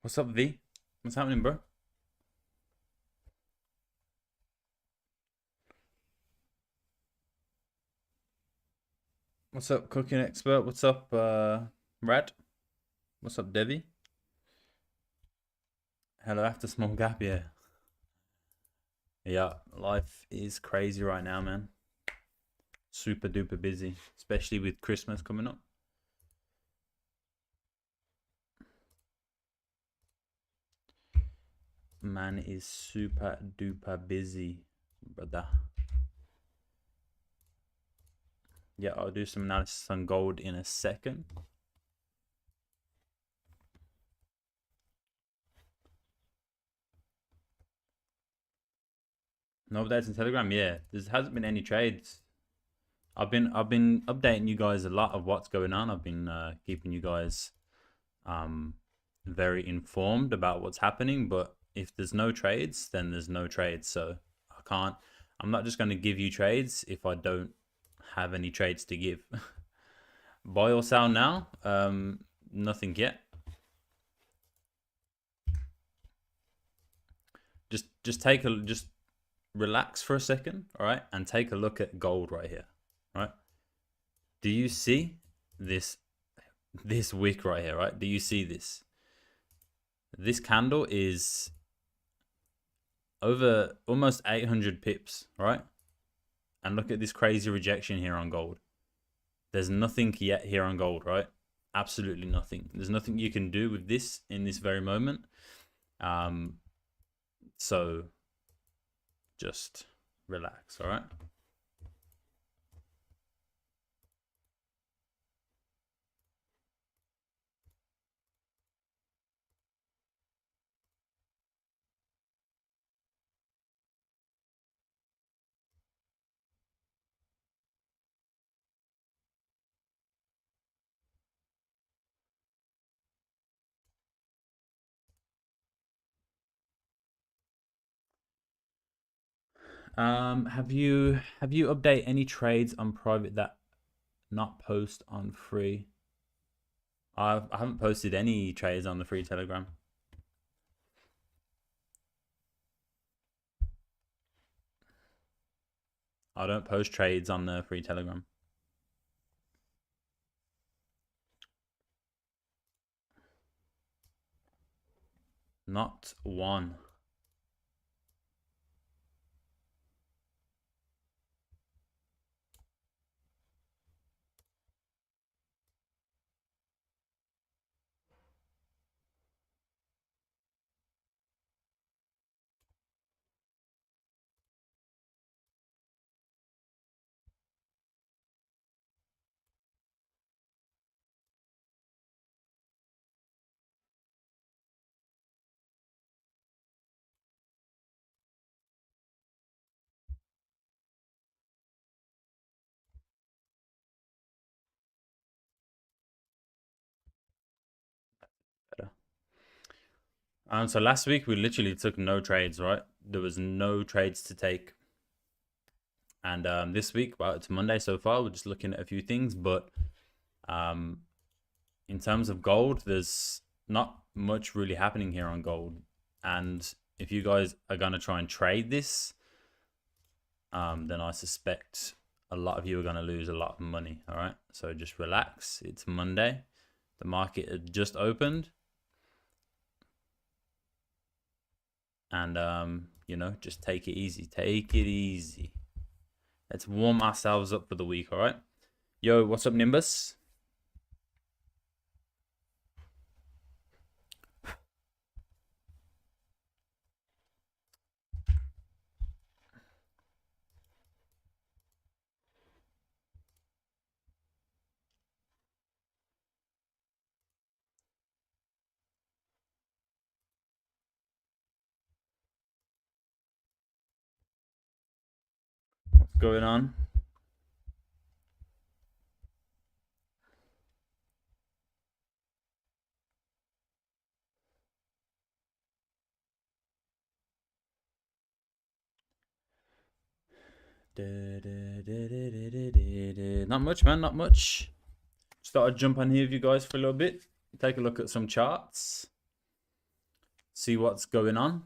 What's up, V? What's happening, bro? What's up, cooking expert? What's up, Rad? What's up, Debbie? Hello, after small gap, yeah. Yeah, life is crazy right now, man. Super duper busy, especially with Christmas coming up. Man is super duper busy, brother. Yeah, I'll do some analysis on gold in a second. No updates on Telegram, yeah. There hasn't been any trades. I've been updating you guys a lot of what's going on. I've been keeping you guys very informed about what's happening, but if there's no trades, then there's no trades. So I'm not just going to give you trades if I don't have any trades to give. Buy or sell now? Nothing yet. Just relax for a second, all right, and take a look at gold right here, right? Do you see this wick right here, right? Do you see this? This candle is over almost 800 pips, right? And look at this crazy rejection here on gold. There's nothing yet here on gold, right? Absolutely nothing. There's nothing you can do with this in this very moment. So just relax, all right? Have you update any trades on private that not post on free? I haven't posted any trades on the free Telegram. I don't post trades on the free Telegram. Not one. Better. So last week we literally took no trades, right? There was no trades to take. And this week, well, it's Monday so far. We're just looking at a few things, but in terms of gold, there's not much really happening here on gold. And if you guys are gonna try and trade this, then I suspect a lot of you are gonna lose a lot of money. All right, so just relax. It's Monday. The market had just opened. And you know, just take it easy. Take it easy. Let's warm ourselves up for the week, all right? Yo, what's up, Nimbus? What's going on? Not much, man, not much. Just thought I'd jump on here with you guys for a little bit. Take a look at some charts. see what's going on.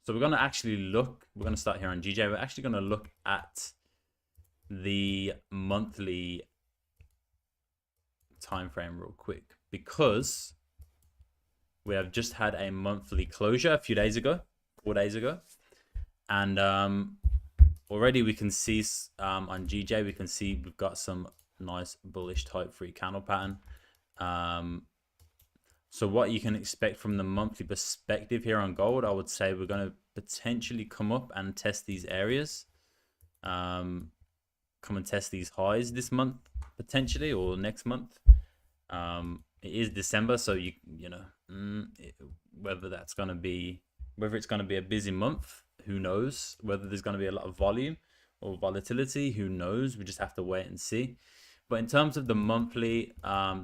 So we're going to actually look, we're going to start here on GJ. We're actually going to look at the monthly time frame real quick, because we have just had a monthly closure a few days ago, 4 days ago. And already we can see on GJ, we can see we've got some nice bullish type 3 candle pattern. So what you can expect from the monthly perspective here on gold, I would say we're going to potentially come up and test these areas. Come and test these highs this month potentially, or next month. It is December, so you know whether it's going to be a busy month, who knows? Whether there's going to be a lot of volume or volatility, who knows? We just have to wait and see. But in terms of the monthly,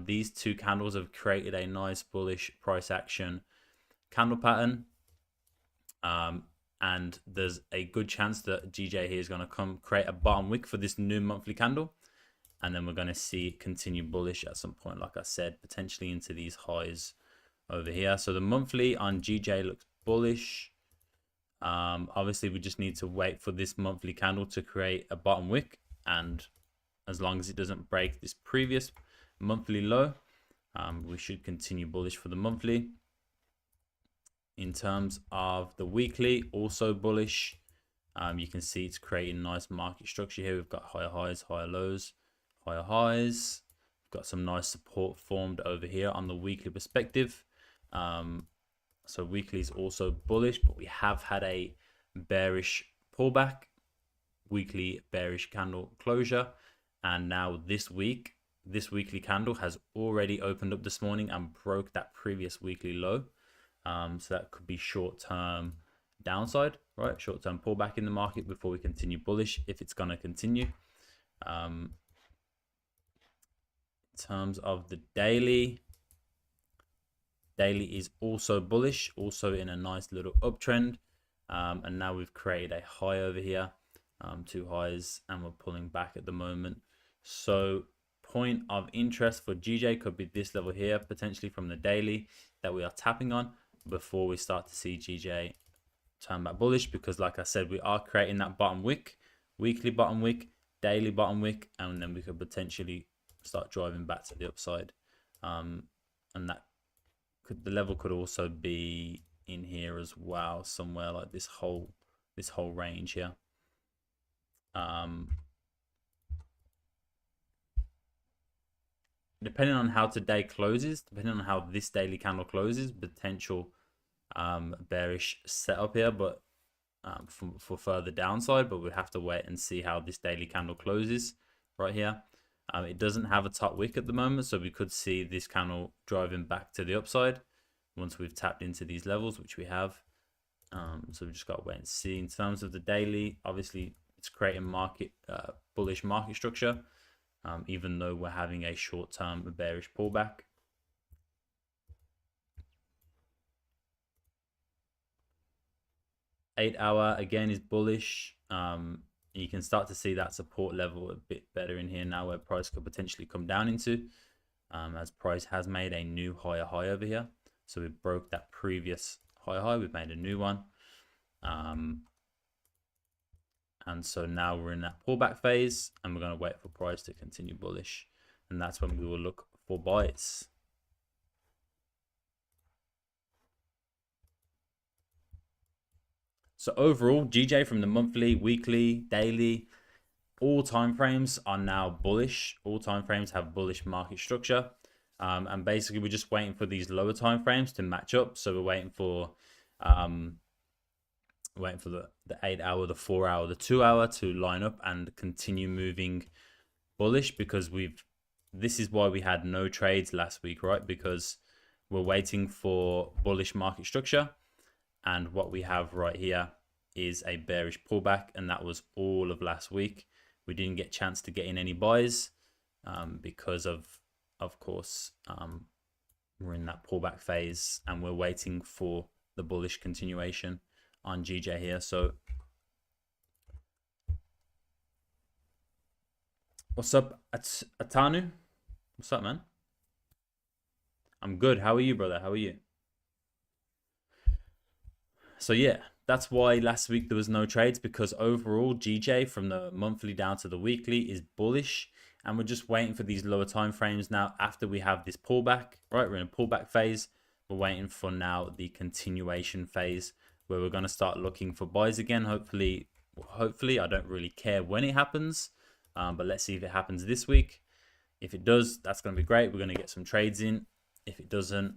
these two candles have created a nice bullish price action candle pattern. And there's a good chance that GJ here is going to come create a bottom wick for this new monthly candle. And then we're going to see it continue bullish at some point, like I said, potentially into these highs over here. So the monthly on GJ looks bullish. Obviously, we just need to wait for this monthly candle to create a bottom wick. And as long as it doesn't break this previous monthly low, we should continue bullish for the monthly. In terms of the weekly, also bullish. You can see it's creating nice market structure here. We've got higher highs, higher lows, higher highs. We've got some nice support formed over here on the weekly perspective. So weekly is also bullish, but we have had a bearish pullback, weekly bearish candle closure. And now this week, this weekly candle has already opened up this morning and broke that previous weekly low. So that could be short-term downside, right? Short-term pullback in the market before we continue bullish, if it's going to continue. In terms of the daily is also bullish, also in a nice little uptrend. And now we've created a high over here, two highs, and we're pulling back at the moment. So point of interest for GJ could be this level here, potentially from the daily that we are tapping on, before we start to see GJ turn back bullish, because like I said, we are creating that bottom wick, weekly bottom wick, daily bottom wick, and then we could potentially start driving back to the upside. And that the level could also be in here as well, somewhere like this whole range here. Depending on how today closes, depending on how this daily candle closes, potential bearish setup here, but for further downside. But we have to wait and see how this daily candle closes right here. It doesn't have a top wick at the moment, so we could see this candle driving back to the upside once we've tapped into these levels, which we have. So we just got to wait and see. In terms of the daily, obviously it's creating bullish market structure. Even though we're having a short-term bearish pullback. Eight-hour again is bullish. You can start to see that support level a bit better in here now, where price could potentially come down into, as price has made a new higher high over here. So we broke that previous high, we've made a new one. And so now we're in that pullback phase, and we're going to wait for price to continue bullish. And that's when we will look for buys. So overall, GJ from the monthly, weekly, daily, all time frames are now bullish. All time frames have bullish market structure. And basically, we're just waiting for these lower time frames to match up. So we're waiting for the 8-hour, the 4-hour, the 2-hour to line up and continue moving bullish, because this is why we had no trades last week, right? Because we're waiting for bullish market structure, and what we have right here is a bearish pullback, and that was all of last week. We didn't get a chance to get in any buys because of course, we're in that pullback phase, and we're waiting for the bullish continuation on GJ here. So What's up, Atanu? What's up, man? I'm good. How are you, brother? How are you? So yeah, that's why last week there was no trades, because overall GJ from the monthly down to the weekly is bullish, and we're just waiting for these lower time frames now. After we have this pullback, right? We're in a pullback phase. We're waiting for now the continuation phase where we're going to start looking for buys again. Hopefully, I don't really care when it happens, but let's see if it happens this week. If it does, that's going to be great. We're going to get some trades in. If it doesn't,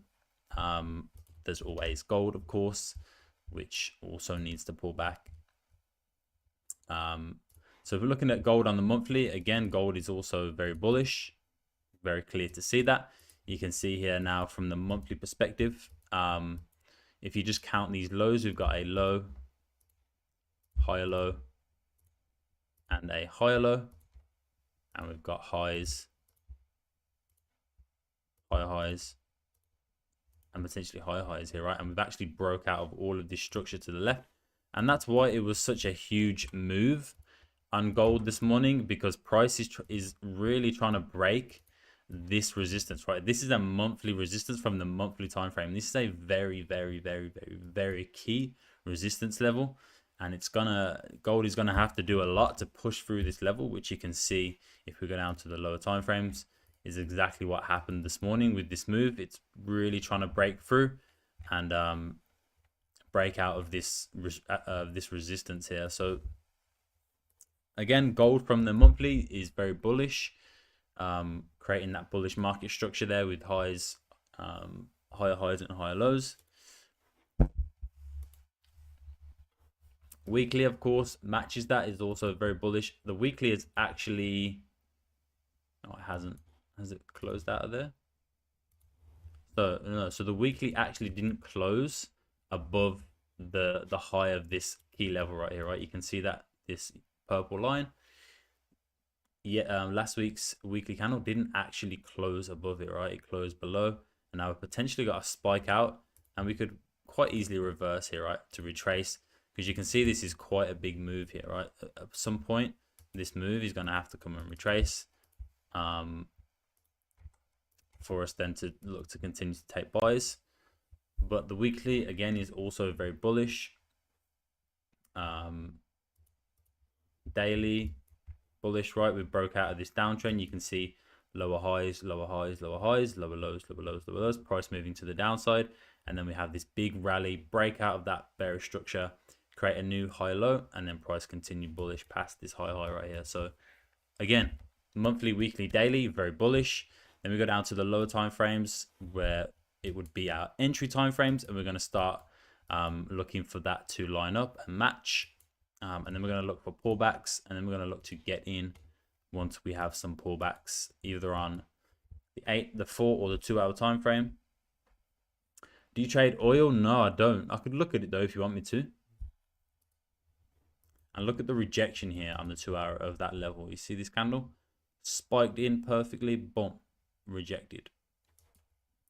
there's always gold, of course, which also needs to pull back. So if we're looking at gold on the monthly, again, gold is also very bullish. Very clear to see that. You can see here now from the monthly perspective, if you just count these lows, we've got a low, higher low, and a higher low, and we've got highs, higher highs, and potentially higher highs here, right? And we've actually broke out of all of this structure to the left, and that's why it was such a huge move on gold this morning, because price is really trying to break this resistance, right? This is a monthly resistance from the monthly time frame. This is a very, very, very, very, very key resistance level, and gold is gonna have to do a lot to push through this level, which you can see if we go down to the lower time frames, is exactly what happened this morning with this move. It's really trying to break through and break out of this resistance here. So again, gold from the monthly is very bullish, creating that bullish market structure there with highs, higher highs and higher lows. Weekly, of course, matches that, is also very bullish. The weekly is actually, no, it hasn't. Has it closed out of there? So no, so the weekly actually didn't close above the high of this key level right here, right? You can see that this purple line. Yeah, last week's weekly candle didn't actually close above it, right? It closed below, and now we've potentially got a spike out, and we could quite easily reverse here, right, to retrace, because you can see this is quite a big move here, right? At some point, this move is going to have to come and retrace, for us then to look to continue to take buys. But the weekly again is also very bullish. Daily bullish, right? We broke out of this downtrend. You can see lower highs, lower highs, lower highs, lower lows, lower lows, lower lows, price moving to the downside, and then we have this big rally, break out of that bearish structure, create a new high low, and then price continue bullish past this high right here. So again, monthly, weekly, daily, very bullish. Then we go down to the lower time frames where it would be our entry time frames, and we're going to start looking for that to line up and match. And then we're going to look for pullbacks, and then we're going to look to get in once we have some pullbacks, either on the 8, the 4, or the 2 hour time frame. Do you trade oil? No, I don't. I could look at it though if you want me to. And look at the rejection here on the 2 hour of that level. You see this candle? Spiked in perfectly, boom, rejected.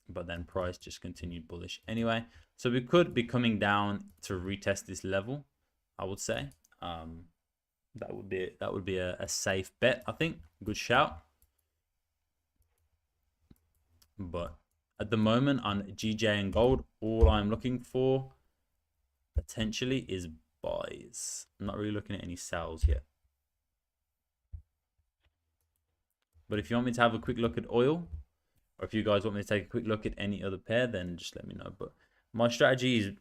But then price just continued bullish anyway. So we could be coming down to retest this level, I would say. That would be a safe bet, I think. Good shout. But at the moment on GJ and gold, all I'm looking for potentially is buys. I'm not really looking at any sells yet. But if you want me to have a quick look at oil, or if you guys want me to take a quick look at any other pair, then just let me know. But my strategy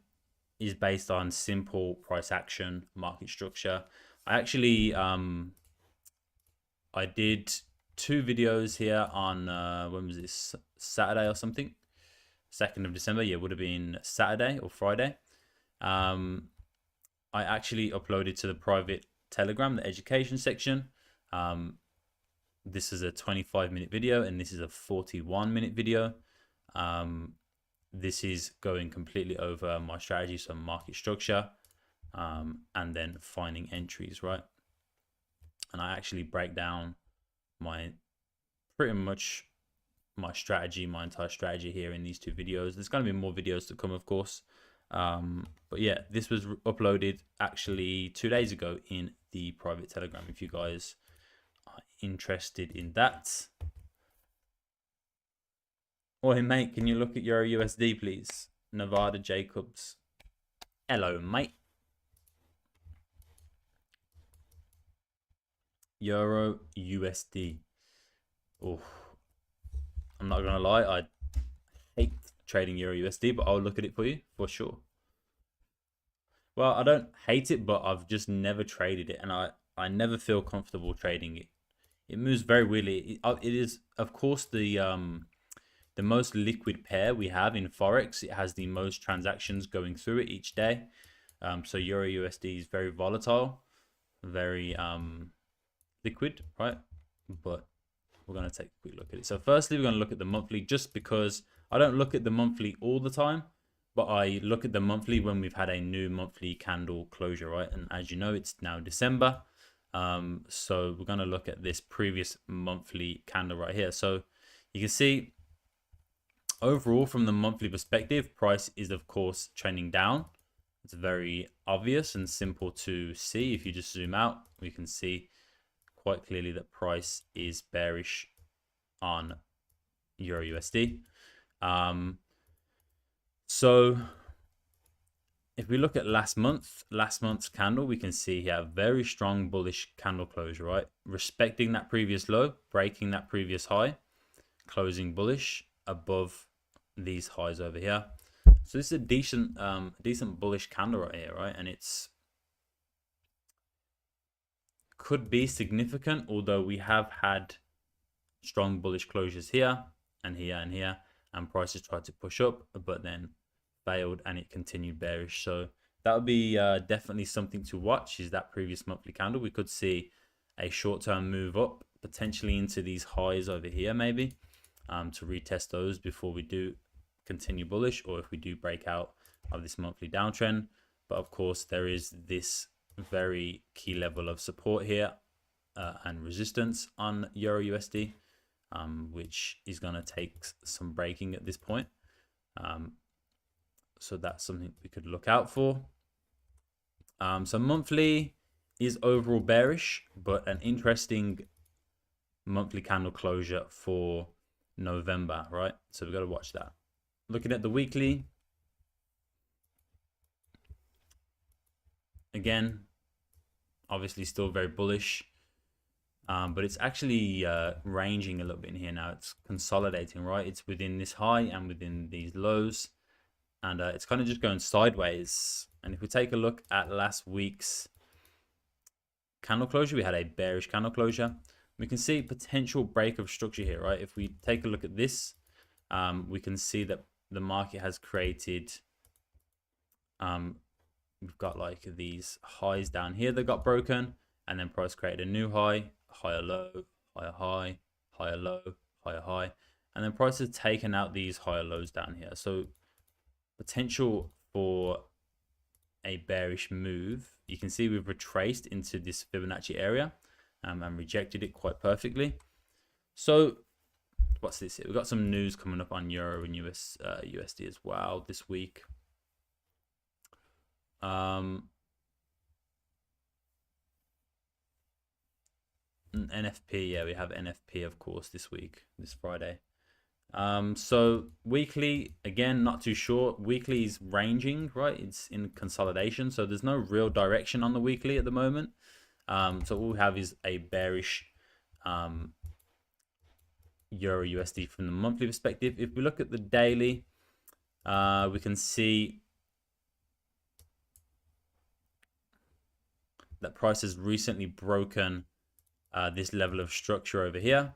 is based on simple price action, market structure. I actually I did 2 videos here on when was this, Saturday or something, 2nd of December. Yeah, it would have been Saturday or Friday. I actually uploaded to the private Telegram, the education section. This is a 25-minute video, and this is a 41-minute video. This is going completely over my strategy, so market structure, and then finding entries, right? And I actually break down pretty much my strategy, my entire strategy here in these 2 videos. There's going to be more videos to come, of course. But yeah, this was uploaded actually 2 days ago in the private Telegram. If you guys are interested in that. Oi, mate, can you look at Euro USD, please? Nevada Jacobs. Hello, mate. Euro USD. Oh, I'm not gonna lie, I hate trading Euro USD, but I'll look at it for you for sure. Well, I don't hate it, but I've just never traded it, and I never feel comfortable trading it. It moves very weirdly. It is, of course, the most liquid pair we have in Forex. It has the most transactions going through it each day. So Euro USD is very volatile, very liquid, right? But we're going to take a quick look at it. So firstly, we're going to look at the monthly, just because I don't look at the monthly all the time, but I look at the monthly when we've had a new monthly candle closure, right? And as you know, it's now December. So we're going to look at this previous monthly candle right here. So you can see overall from the monthly perspective, price is of course trending down. It's very obvious and simple to see. If you just zoom out, we can see quite clearly that price is bearish on Euro USD. So if we look at last month's candle, we can see here a very strong bullish candle closure, right? Respecting that previous low, breaking that previous high, closing bullish above these highs over here. So this is a decent bullish candle right here, right? And it's could be significant, although we have had strong bullish closures here and here and here, and prices tried to push up, but then failed and it continued bearish. So that would be definitely something to watch, is that previous monthly candle. We could see a short-term move up, potentially into these highs over here maybe, to retest those before we do continue bullish, or if we do break out of this monthly downtrend. But of course, there is this very key level of support here and resistance on Euro USD, which is going to take some breaking at this point. So that's something we could look out for. So monthly is overall bearish, but an interesting monthly candle closure for November, right? So we've got to watch that. Looking at the weekly, again, obviously still very bullish, but it's actually ranging a little bit in here now. It's consolidating, right? It's within this high and within these lows, and it's kind of just going sideways. And if we take a look at last week's candle closure, we had a bearish candle closure. We can see potential break of structure here, right? If we take a look at this, we can see that the market has created, we've got like these highs down here that got broken, and then price created a new high, higher low, higher high, higher low, higher high, and then price has taken out these higher lows down here. So potential for a bearish move. You can see we've retraced into this Fibonacci area and rejected it quite perfectly. So what's this here? We've got some news coming up on Euro and USD as well this week. NFP, yeah, we have NFP, of course, this week, this Friday. So weekly, again, not too sure. Weekly is ranging, right? It's in consolidation, so there's no real direction on the weekly at the moment. So all we have is a bearish Euro USD from the monthly perspective. If we look at the daily, we can see that price has recently broken this level of structure over here.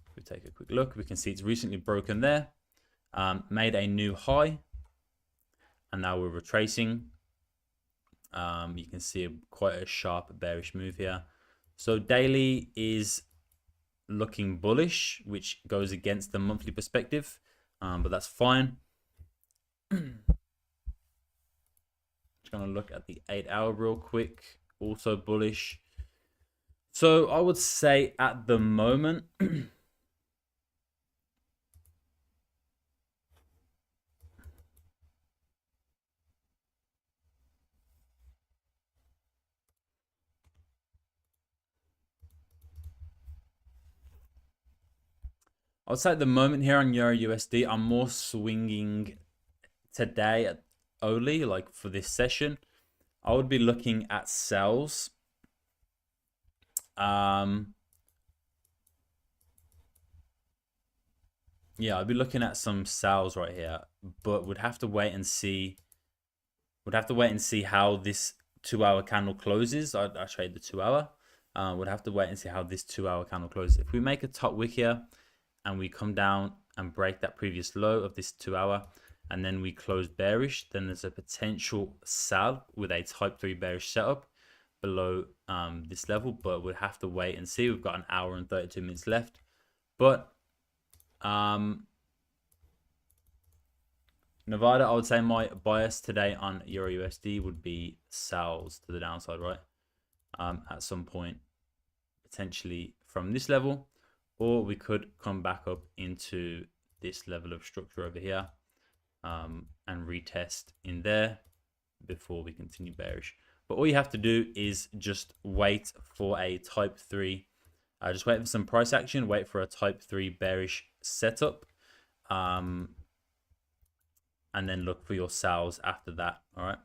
If we take a quick look, we can see it's recently broken there, made a new high, and now we're retracing. You can see quite a sharp bearish move here. So daily is looking bullish, which goes against the monthly perspective, but that's fine. Just gonna look at the 8-hour real quick, also bullish. So I would say at the moment, I would say at the moment here on Euro USD, I'm more swinging today only, like for this session. I would be looking at sells. Yeah, I'd be looking at some sells right here, but would have to wait and see. Would have to wait and see how this 2-hour candle closes. I trade the 2-hour. Would have to wait and see how this 2-hour candle closes. If we make a top wick here and we come down and break that previous low of this 2-hour, and then we close bearish, then there's a potential sell with a type 3 bearish setup below this level, but we'll have to wait and see. We've got an hour and 32 minutes left, but Nevada, I would say my bias today on Euro USD would be sells to the downside, right? At some point, potentially from this level, or we could come back up into this level of structure over here and retest in there before we continue bearish. But all you have to do is just wait for a type 3. Just wait for some price action, wait for a type 3 bearish setup. And then look for your sells after that. All right.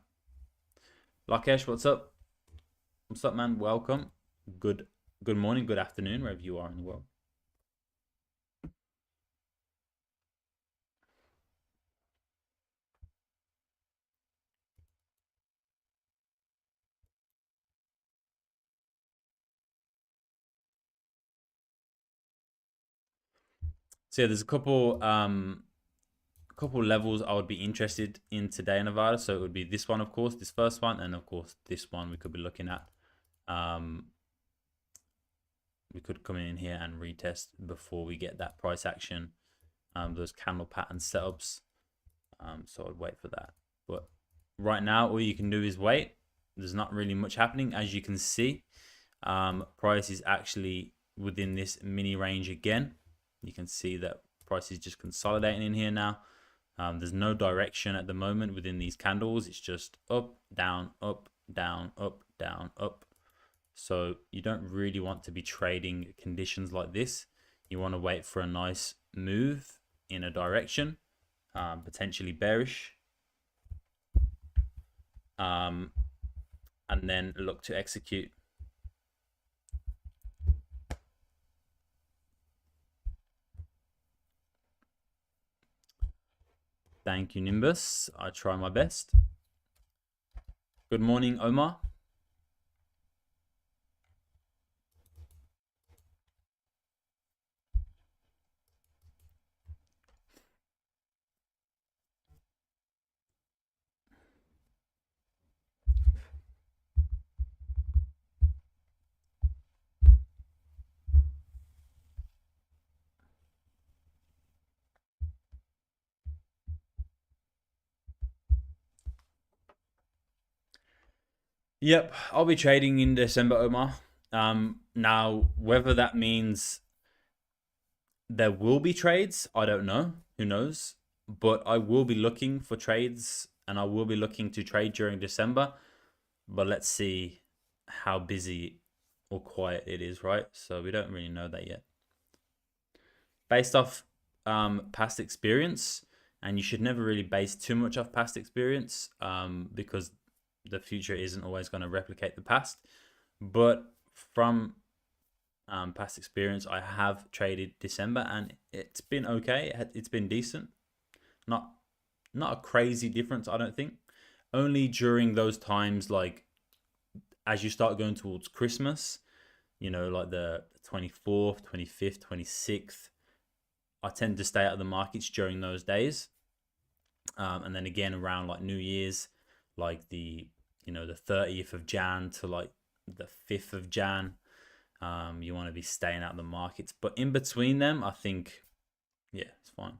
Lakesh, what's up? What's up, man? Welcome. Good morning, good afternoon, wherever you are in the world. So yeah, there's a couple levels I would be interested in today in Nevada. So it would be this one, of course, this first one, and of course this one we could be looking at. We could come in here and retest before we get that price action, those candle pattern setups. So I'd wait for that. But right now, all you can do is wait. There's not really much happening, as you can see. Price is actually within this mini range again. You can see that price is just consolidating in here now. There's no direction at the moment within these candles. It's just up, down, up, down, up, down, up. So you don't really want to be trading conditions like this. You want to wait for a nice move in a direction, potentially bearish, and then look to execute. Thank you, Nimbus. I try my best. Good morning, Omar. Yep, I'll be trading in December, Omar. Now, whether that means there will be trades, I don't know. Who knows? But I will be looking for trades, and I will be looking to trade during December. But let's see how busy or quiet it is, right? So we don't really know that yet. Based off past experience, and you should never really base too much off past experience because the future isn't always going to replicate the past. But from past experience, I have traded December and it's been okay. It's been decent. Not a crazy difference, I don't think. Only during those times, like as you start going towards Christmas, you know, like the 24th, 25th, 26th, I tend to stay out of the markets during those days. And then again around like New Year's, like the 30th of Jan to like the 5th of Jan, you want to be staying out of the markets. But in between them, I think, yeah, it's fine.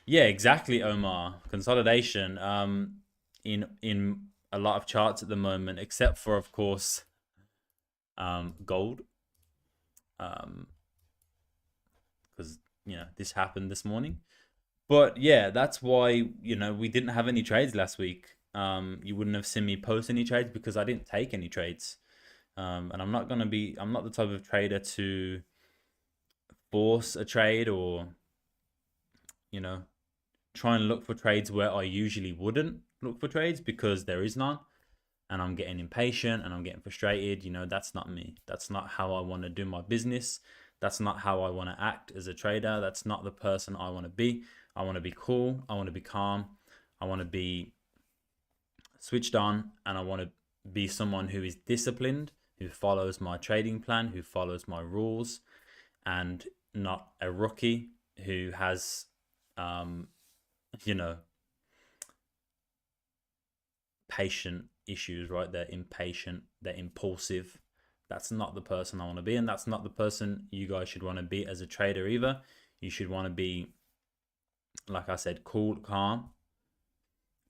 Yeah, exactly, Omar. Consolidation in a lot of charts at the moment, except for, of course, gold. Because, this happened this morning. But yeah, that's why, we didn't have any trades last week. You wouldn't have seen me post any trades because I didn't take any trades. And I'm not the type of trader to force a trade or, you know, try and look for trades where I usually wouldn't look for trades because there is none. And I'm getting impatient and I'm getting frustrated. That's not me. That's not how I want to do my business. That's not how I want to act as a trader. That's not the person I want to be. I want to be cool. I want to be calm. I want to be switched on, and I want to be someone who is disciplined, who follows my trading plan, who follows my rules, and not a rookie who has, um, you know, patient issues, right? They're impatient, they're impulsive. That's not the person I want to be, and that's not the person you guys should want to be as a trader either. You should want to be, like I said, cool, calm,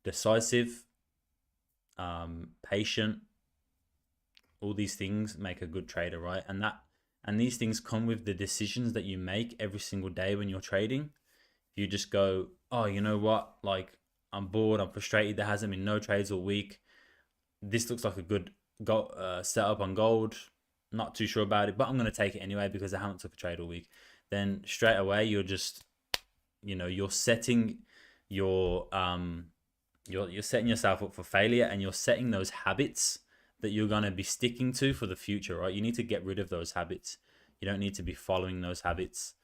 decisive, patient. All these things make a good trader, right? And these things come with the decisions that you make every single day when you're trading. You just go, oh, you know what? Like, I'm bored, I'm frustrated. There hasn't been no trades all week. This looks like a good setup on gold. Not too sure about it, but I'm going to take it anyway because I haven't took a trade all week. Then straight away, you're just, you're setting your you're setting yourself up for failure, and you're setting those habits that you're going to be sticking to for the future, right? You need to get rid of those habits. You don't need to be following those habits.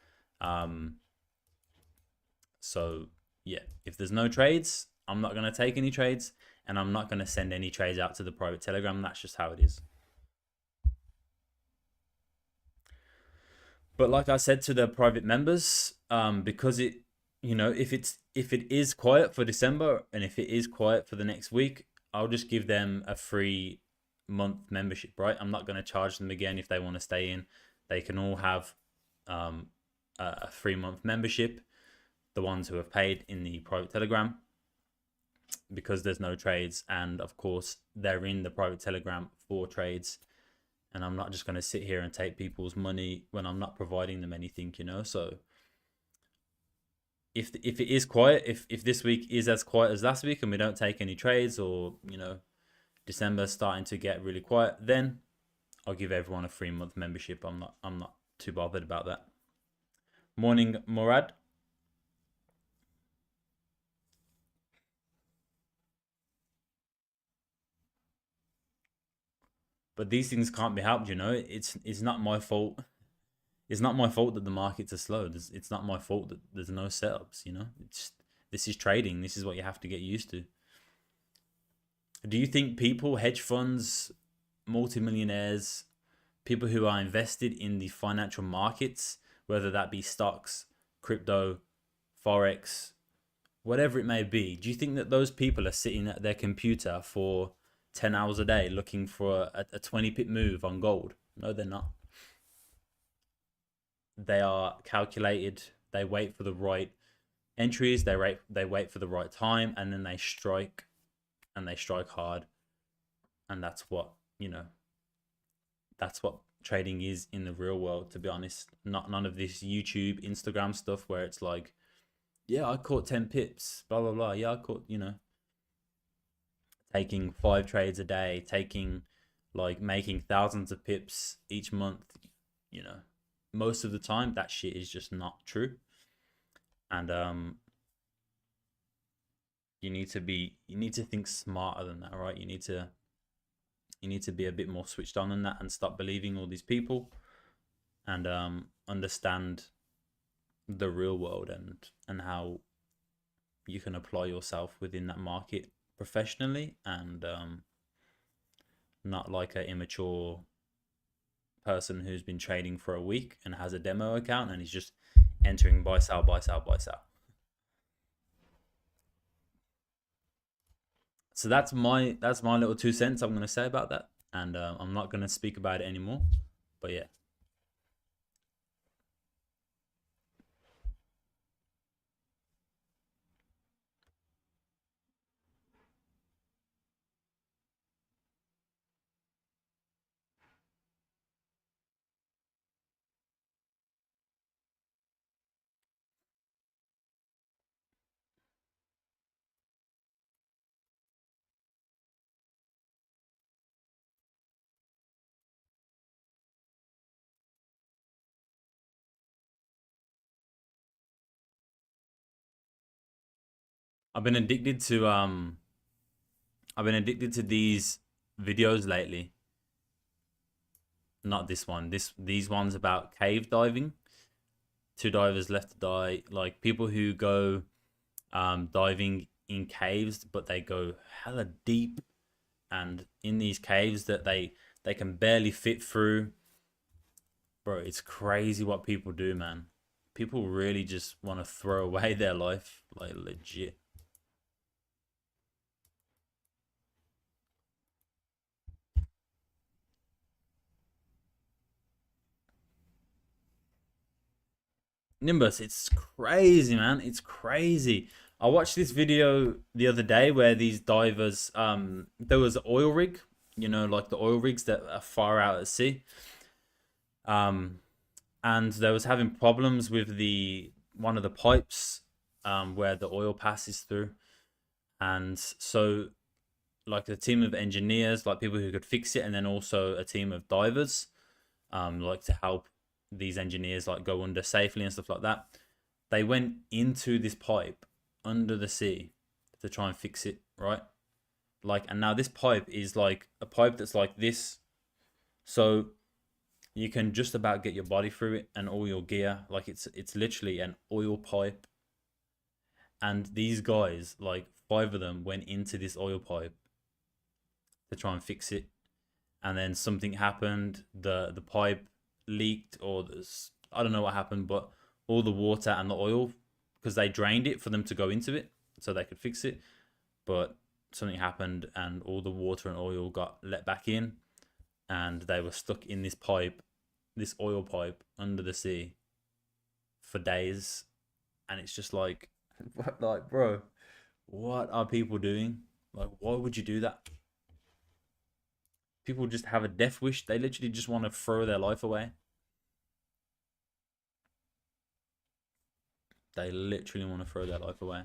Um, so yeah, if there's no trades, I'm not going to take any trades, and I'm not going to send any trades out to the private Telegram. That's just how it is. But like I said to the private members, because if it is quiet for December and if it is quiet for the next week, I'll just give them a free month membership, right? I'm not going to charge them again if they want to stay in. They can all have um, a 3 month membership, the ones who have paid in the private Telegram, because there's no trades. And of course, they're in the private Telegram for trades. And I'm not just going to sit here and take people's money when I'm not providing them anything. So if it is quiet, if this week is as quiet as last week and we don't take any trades, or December's starting to get really quiet, then I'll give everyone a 3 month membership. I'm not too bothered about that. Morning, Morad. But these things can't be helped. It's not my fault. It's not my fault that the markets are slow. It's not my fault that there's no setups. This is trading. This is what you have to get used to. Do you think people, hedge funds, multimillionaires, people who are invested in the financial markets, whether that be stocks, crypto, forex, whatever it may be, do you think that those people are sitting at their computer for 10 hours a day looking for a 20 pip move on gold? No, they're not. They are calculated. They wait for the right entries. They wait for the right time, and then they strike, and they strike hard. And that's what trading is in the real world, to be honest. Not none of this YouTube, Instagram stuff where it's like, yeah, I caught 10 pips, blah blah blah. Yeah, I caught, taking 5 trades a day, taking, like, making thousands of pips each month. You know, most of the time that shit is just not true. And you need to think smarter than that, right? You need to be a bit more switched on than that, and stop believing all these people, and understand the real world, and how you can apply yourself within that market professionally, and not like an immature person who's been trading for a week and has a demo account and is just entering buy sell buy sell buy sell. So that's my little 2 cents I'm going to say about that, and I'm not going to speak about it anymore. But yeah. I've been addicted to these videos lately. Not this one. These ones about cave diving. Two divers left to die. Like people who go diving in caves, but they go hella deep, and in these caves that they can barely fit through. Bro, it's crazy what people do, man. People really just want to throw away their life, like legit. Nimbus, it's crazy, man. It's crazy. I watched this video the other day where these divers, there was an oil rig, like the oil rigs that are far out at sea. Um, and they was having problems with the one of the pipes, where the oil passes through. And so like a team of engineers, like people who could fix it, and then also a team of divers, like to help these engineers like go under safely and stuff like that. They went into this pipe under the sea to try and fix it, right? Like, and now this pipe is like a pipe that's like this, so you can just about get your body through it and all your gear. Like it's literally an oil pipe. And these guys, like five of them, went into this oil pipe to try and fix it, and then something happened. The pipe leaked, or this, I don't know what happened, but all the water and the oil, because they drained it for them to go into it so they could fix it, but something happened and all the water and oil got let back in, and they were stuck in this pipe, this oil pipe under the sea for days. And it's just like, what, like, bro, what are people doing? Like, why would you do that? People just have a death wish. They literally just want to throw their life away. They literally want to throw their life away.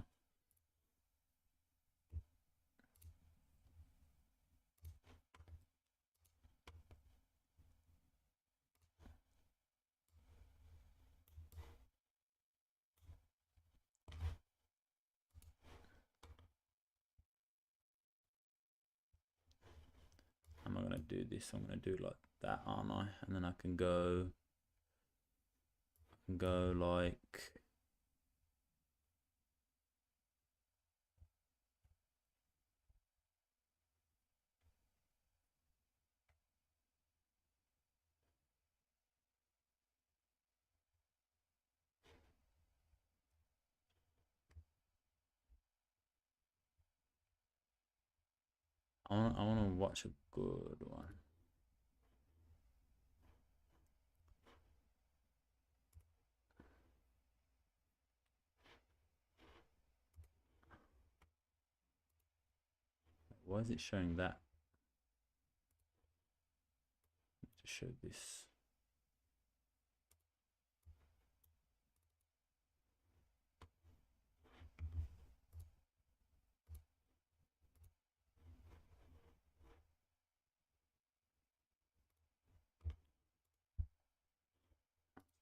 I'm not gonna do this. I'm gonna do like that, aren't I? And then I can go like, I wanna watch a good one. Why is it showing that? To show this.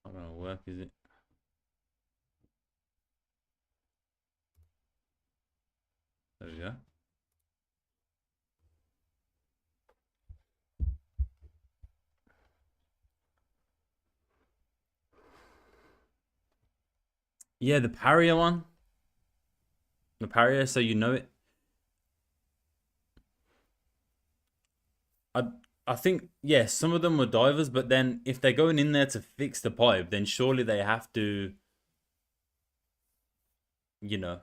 Not gonna work, is it? There we go. Yeah, the Paria one. The Paria, so you know it. I I think yes, some of them were divers, but then if they're going in there to fix the pipe, then surely they have to, you know,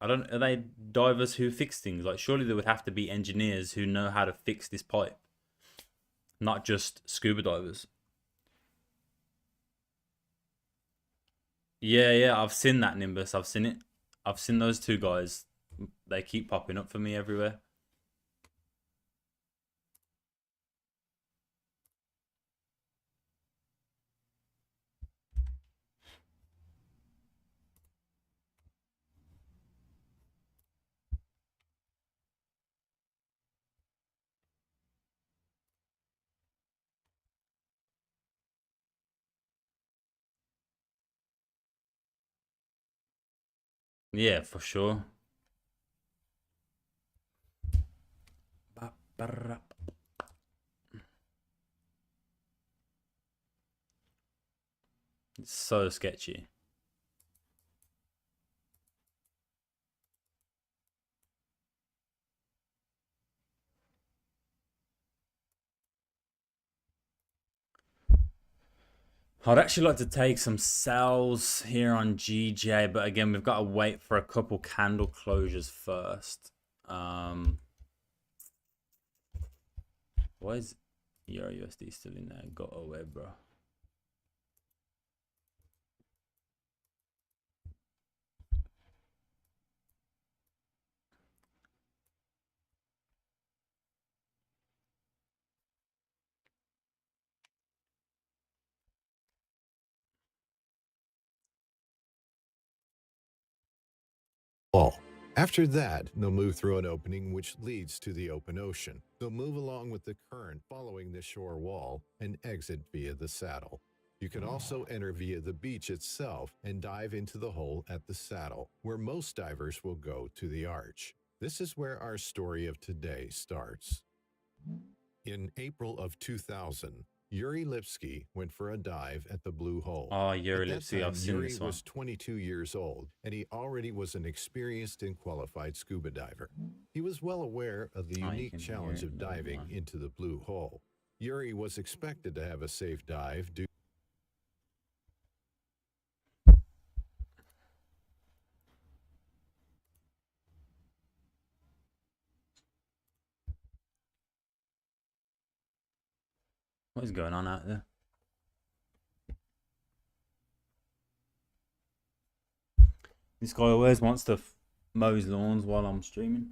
I don't. Are they divers who fix things? Like surely there would have to be engineers who know how to fix this pipe, not just scuba divers. Yeah, yeah, I've seen that Nimbus. I've seen it. I've seen those two guys. They keep popping up for me everywhere. Yeah, for sure. It's so sketchy. I'd actually like to take some sells here on GJ, but again, we've got to wait for a couple candle closures first. Why is Euro USD still in there? Go away, bro. After that, they'll move through an opening which leads to the open ocean. They'll move along with the current following the shore wall and exit via the saddle. You can also enter via the beach itself and dive into the hole at the saddle, where most divers will go to the arch. This is where our story of today starts. In April of 2000, Yuri Lipsky went for a dive at the Blue Hole. Oh, Yuri At that Lipsky, time, I've seen Yuri this one. was 22 years old, and he already was an experienced and qualified scuba diver. He was well aware of the Oh, you unique can hear challenge it. of Never diving mind. into the Blue Hole. Yuri was expected to have a safe dive due What is going on out there? This guy always wants to mow his lawns while I'm streaming.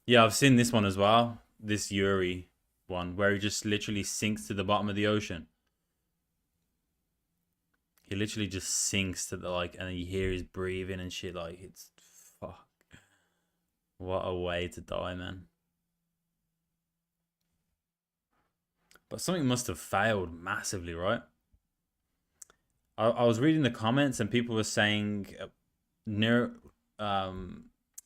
Yeah, I've seen this one as well. This Yuri one, where he just literally sinks to the bottom of the ocean. He literally just sinks to the like, and you hear his breathing and shit. Like, it's fuck. What a way to die, man. But something must have failed massively, right? I was reading the comments and people were saying near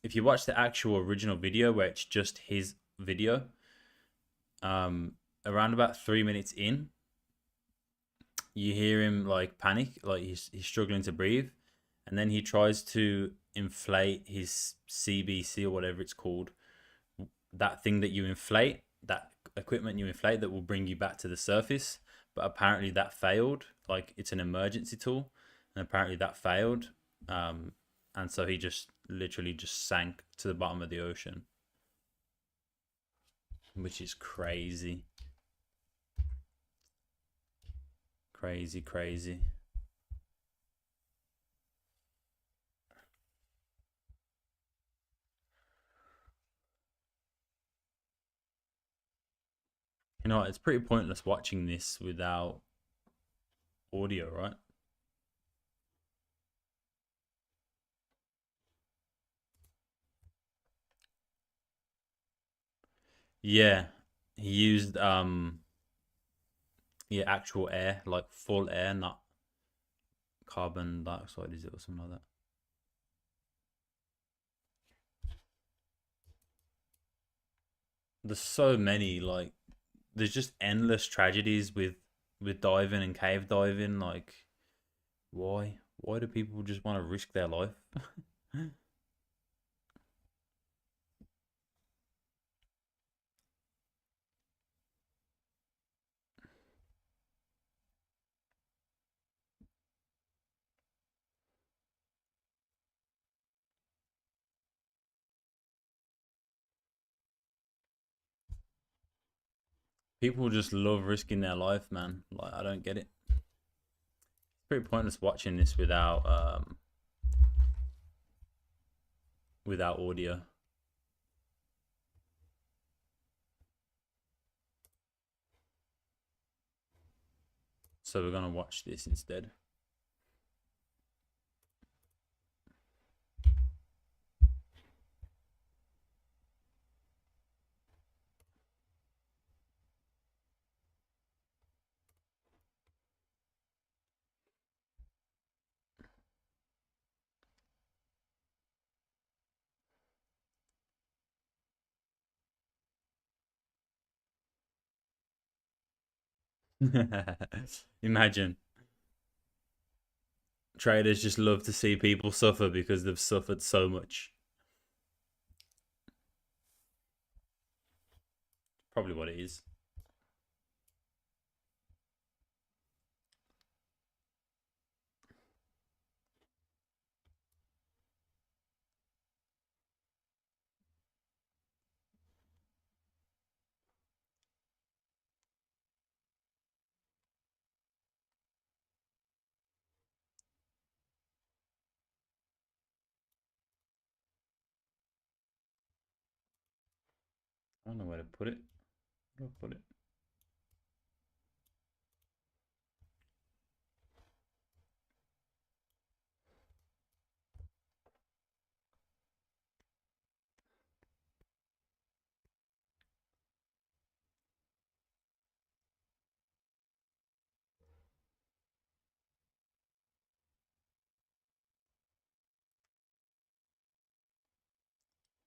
if you watch the actual original video where it's just his video, around about 3 minutes in, you hear him like panic, like he's struggling to breathe, and then he tries to inflate his CBC or whatever it's called, that thing that you inflate, that equipment you inflate that will bring you back to the surface. But apparently that failed. Like, it's an emergency tool, and apparently that failed. And so he just literally just sank to the bottom of the ocean, which is crazy. Crazy, crazy. You know, it's pretty pointless watching this without audio, right? Yeah, he used yeah, actual air, like full air, not carbon dioxide, is it, or something like that? There's so many, like, there's just endless tragedies with diving and cave diving. Like, why do people just want to risk their life? People just love risking their life, man. Like, I don't get it. It's pretty pointless watching this without audio. So we're gonna watch this instead. Imagine traders just love to see people suffer because they've suffered so much. Probably what it is. I don't know where to put it. Where do I put it?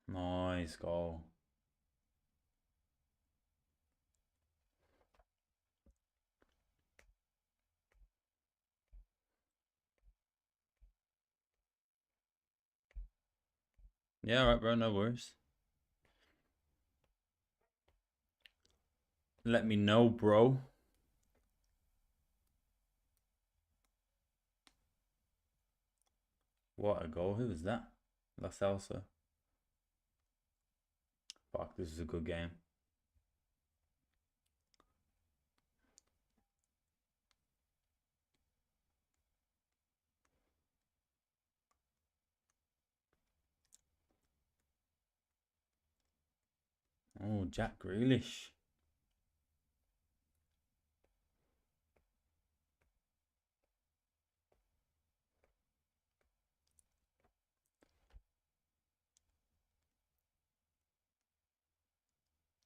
Nice goal. Yeah, alright, bro. No worries. Let me know, bro. What a goal. Who was that? La Salsa. Fuck, this is a good game. Oh, Jack Grealish.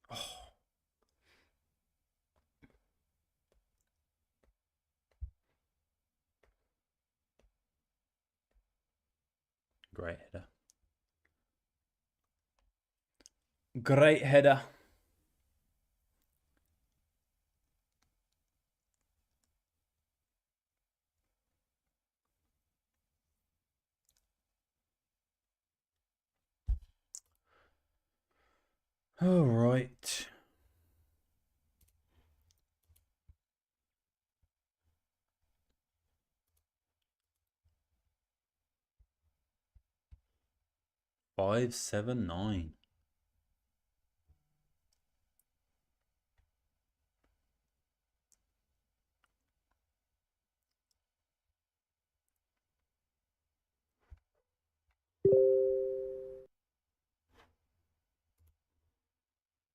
Oh, great header. Great header. All right. Five, 7, 9.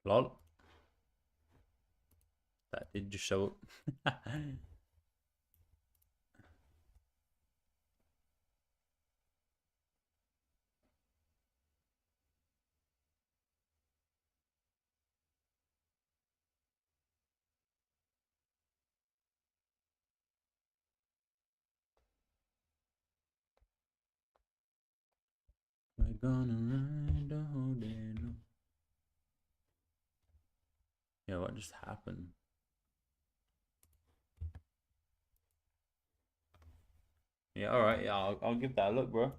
Lol. That did just show up. We're gonna ride the whole day long. Yeah, what just happened? Yeah, all right. Yeah, I'll give that a look, bro.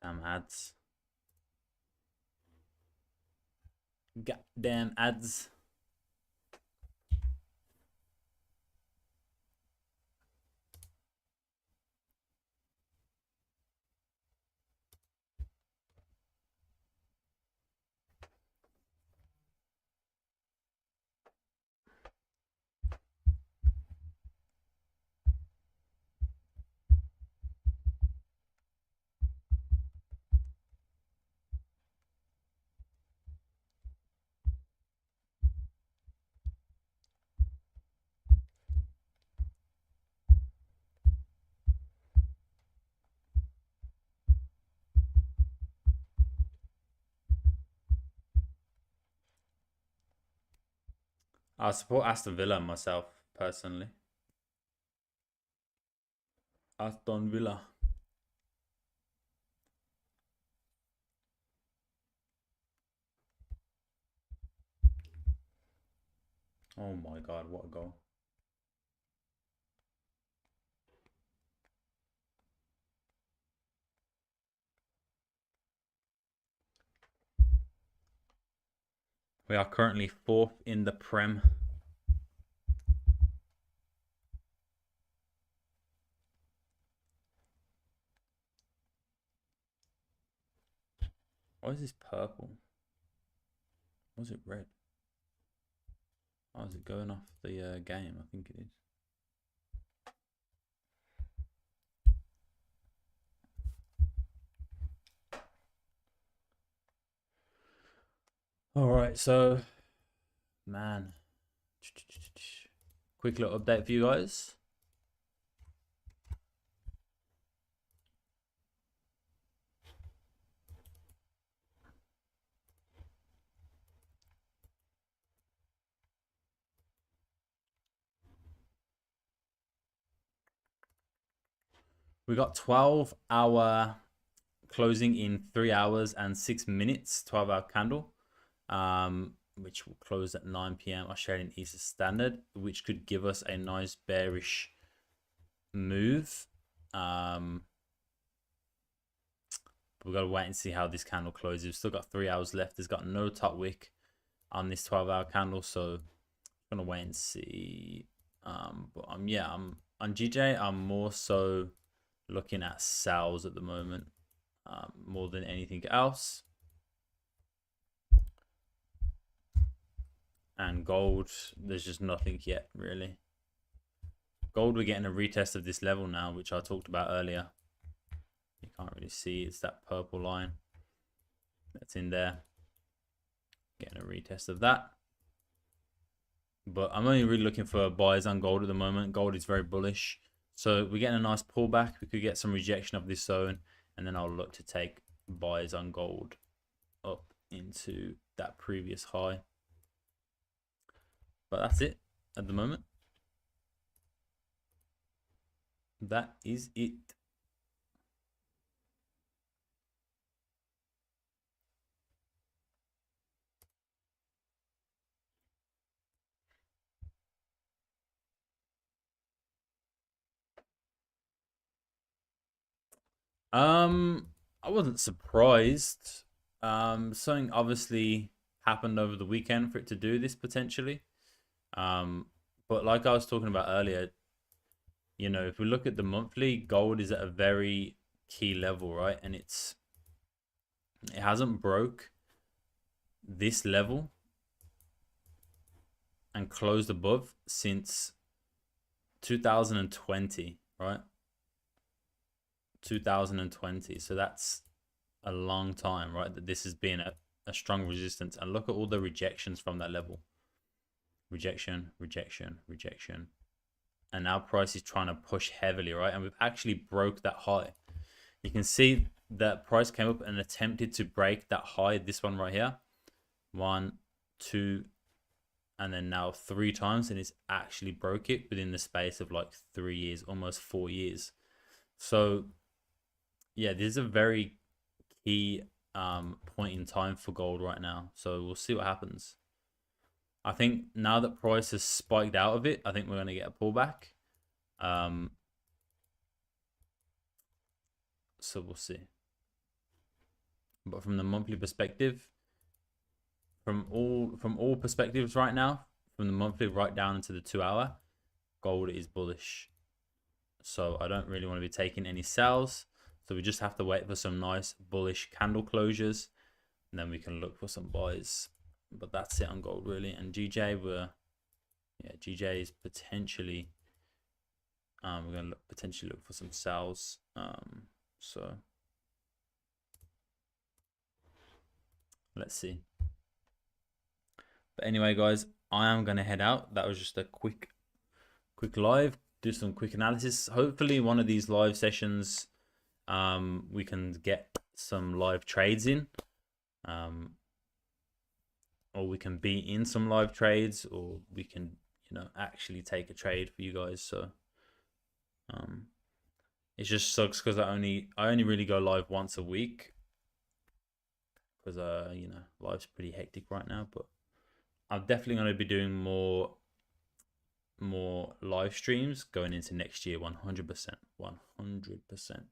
Damn ads. Goddamn ads. I support Aston Villa myself, personally. Aston Villa. Oh my god, what a goal. We are currently 4th in the Prem. Why is this purple? Was it red? Oh, is it going off the game? I think it is. All right, so, man, quick little update for you guys. We got 12-hour closing in 3 hours and 6 minutes, 12-hour candle, which will close at 9 p.m. Australian Eastern Standard, which could give us a nice bearish move. We've got to wait and see how this candle closes. We've still got 3 hours left. There's got no top wick on this 12-hour candle, so I'm gonna wait and see. But yeah, I'm on GJ. I'm more so looking at sales at the moment, more than anything else. And gold, there's just nothing yet really. Gold, we're getting a retest of this level now, which I talked about earlier. You can't really see, it's that purple line that's in there. Getting a retest of that. But I'm only really looking for buys on gold at the moment. Gold is very bullish. So we're getting a nice pullback. We could get some rejection of this zone, and then I'll look to take buys on gold up into that previous high. But that's it at the moment. That is it. I wasn't surprised. Something obviously happened over the weekend for it to do this potentially. But like I was talking about earlier, you know, if we look at the monthly, gold is at a very key level, right? And it hasn't broke this level and closed above since 2020, right? 2020. So that's a long time, right? That this has been a strong resistance. And look at all the rejections from that level. Rejection, rejection, rejection. And now price is trying to push heavily, right? And we've actually broke that high. You can see that price came up and attempted to break that high, this one right here. 1, 2, and then now 3 times, and it's actually broke it within the space of like 3 years, almost 4 years. So yeah, this is a very key point in time for gold right now. So we'll see what happens. I think now that price has spiked out of it, I think we're going to get a pullback. So we'll see. But from the monthly perspective, from all perspectives right now, from the monthly right down into the 2 hour, gold is bullish. So I don't really want to be taking any sells. So we just have to wait for some nice bullish candle closures, and then we can look for some buys. But that's it on gold really. And GJ, GJ is potentially we're gonna potentially look for some sells. So let's see. But anyway, guys, I am gonna head out. That was just a quick live, do some quick analysis. Hopefully one of these live sessions we can get some live trades in. or we can be in some live trades, or we can, you know, actually take a trade for you guys. So it just sucks because I only really go live once a week, because you know, life's pretty hectic right now. But I'm definitely going to be doing more live streams going into next year. 100%. 100%.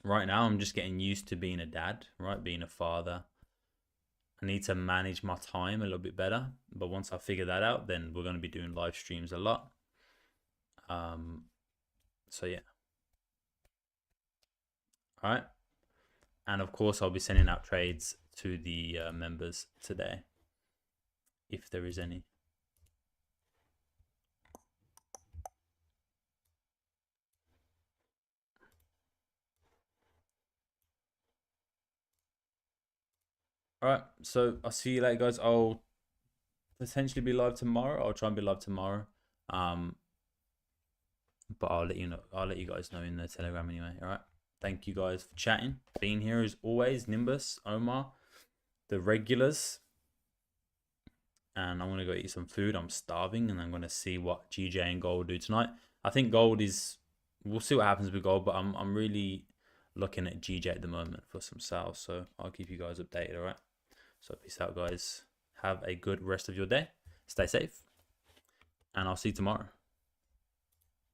Right now I'm just getting used to being a dad, right? Being a father. I need to manage my time a little bit better, but once I figure that out, then we're going to be doing live streams a lot. So yeah. All right. And of course I'll be sending out trades to the members today, if there is any. All right, so I'll see you later, guys. I'll potentially be live tomorrow. I'll try and be live tomorrow. But I'll let you know. I'll let you guys know in the Telegram anyway. All right. Thank you guys for chatting. Being here as always, Nimbus, Omar, the regulars. And I'm gonna go eat some food. I'm starving, and I'm gonna see what GJ and Gold do tonight. I think Gold is. We'll see what happens with Gold, but I'm really looking at GJ at the moment for some sales. So I'll keep you guys updated. All right. So peace out, guys. Have a good rest of your day. Stay safe, and I'll see you tomorrow.